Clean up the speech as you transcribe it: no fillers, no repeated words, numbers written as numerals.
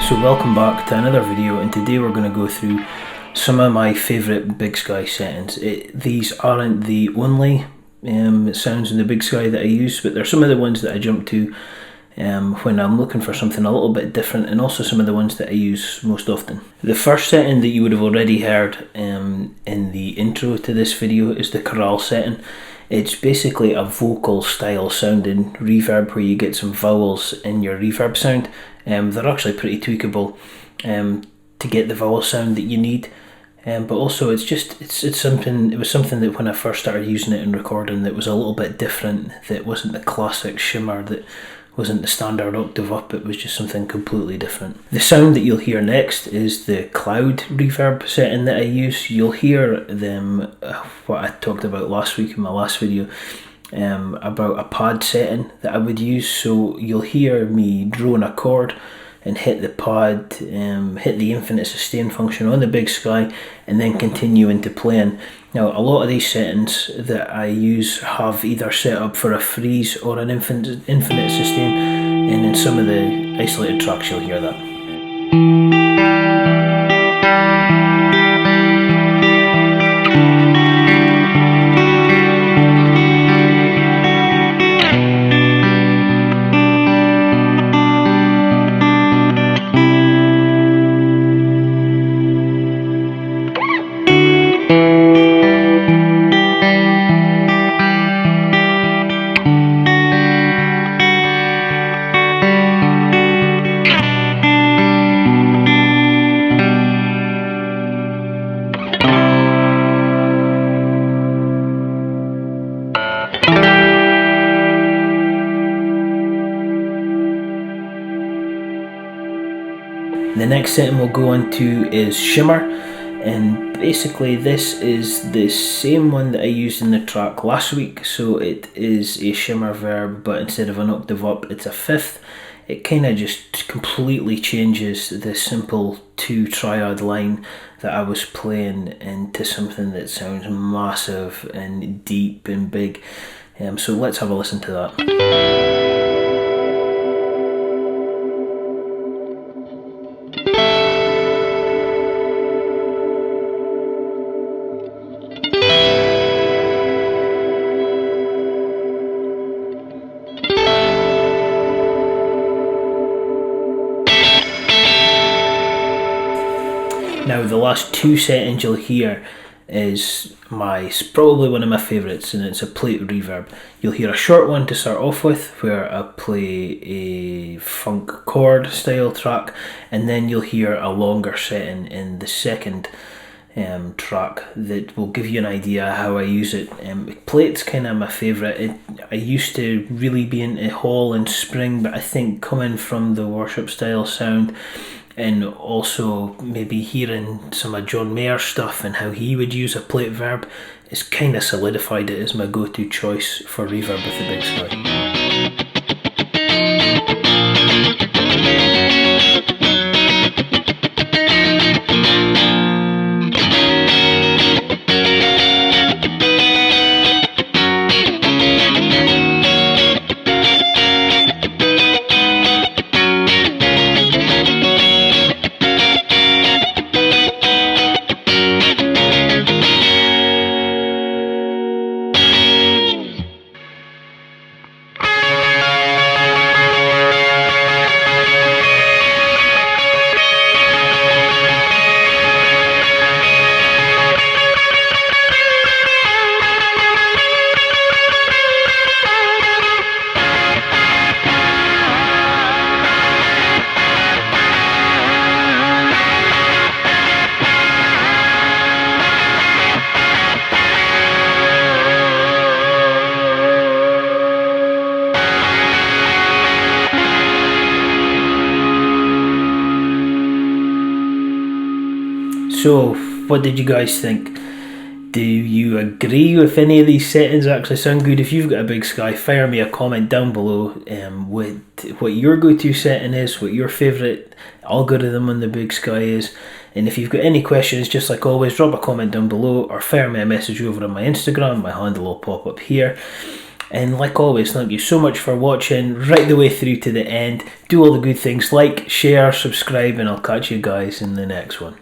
So welcome back to another video, and today we're going to go through some of my favourite BigSky settings. These aren't the only sounds in the BigSky that I use, but they're some of the ones that I jump to when I'm looking for something a little bit different, and also some of the ones that I use most often. The first setting that you would have already heard in the intro to this video is the chorale setting. It's basically a vocal style sounding reverb where you get some vowels in your reverb sound. They're actually pretty tweakable to get the vowel sound that you need. But also it's something. It was something that when I first started using it and recording, that was a little bit different. That wasn't the classic shimmer. That wasn't the standard octave up. It was just something completely different. The sound that you'll hear next is the cloud reverb setting that I use. You'll hear them what I talked about last week in my last video about a pad setting that I would use. So you'll hear me drawing a chord and hit the pad, hit the infinite sustain function on the BigSky, and then continue into playing. Now, a lot of these settings that I use have either set up for a freeze or an infinite sustain, and in some of the isolated tracks you'll hear that. The next setting we'll go into is shimmer, and basically this is the same one that I used in the track last week. So it is a shimmer verb, but instead of an octave up, it's a fifth. It kind of just completely changes the simple 2 triad line that I was playing into something that sounds massive and deep and big. So let's have a listen to that. Now the last 2 settings you'll hear is probably one of my favourites, and it's a plate reverb. You'll hear a short one to start off with where I play a funk chord style track, and then you'll hear a longer setting in the second track that will give you an idea how I use it. Plate's kind of my favourite. I used to really be into Hall and Spring, but I think coming from the worship style sound, and also maybe hearing some of John Mayer's stuff and how he would use a plate verb, it's kind of solidified it as my go-to choice for reverb with the BigSky. So, what did you guys think? Do you agree with any of these settings actually sound good? If you've got a BigSky, fire me a comment down below with what your go-to setting is, what your favourite algorithm on the BigSky is, and if you've got any questions, just like always, drop a comment down below or fire me a message over on my Instagram. My handle will pop up here. And like always, thank you so much for watching right the way through to the end. Do all the good things, like, share, subscribe, and I'll catch you guys in the next one.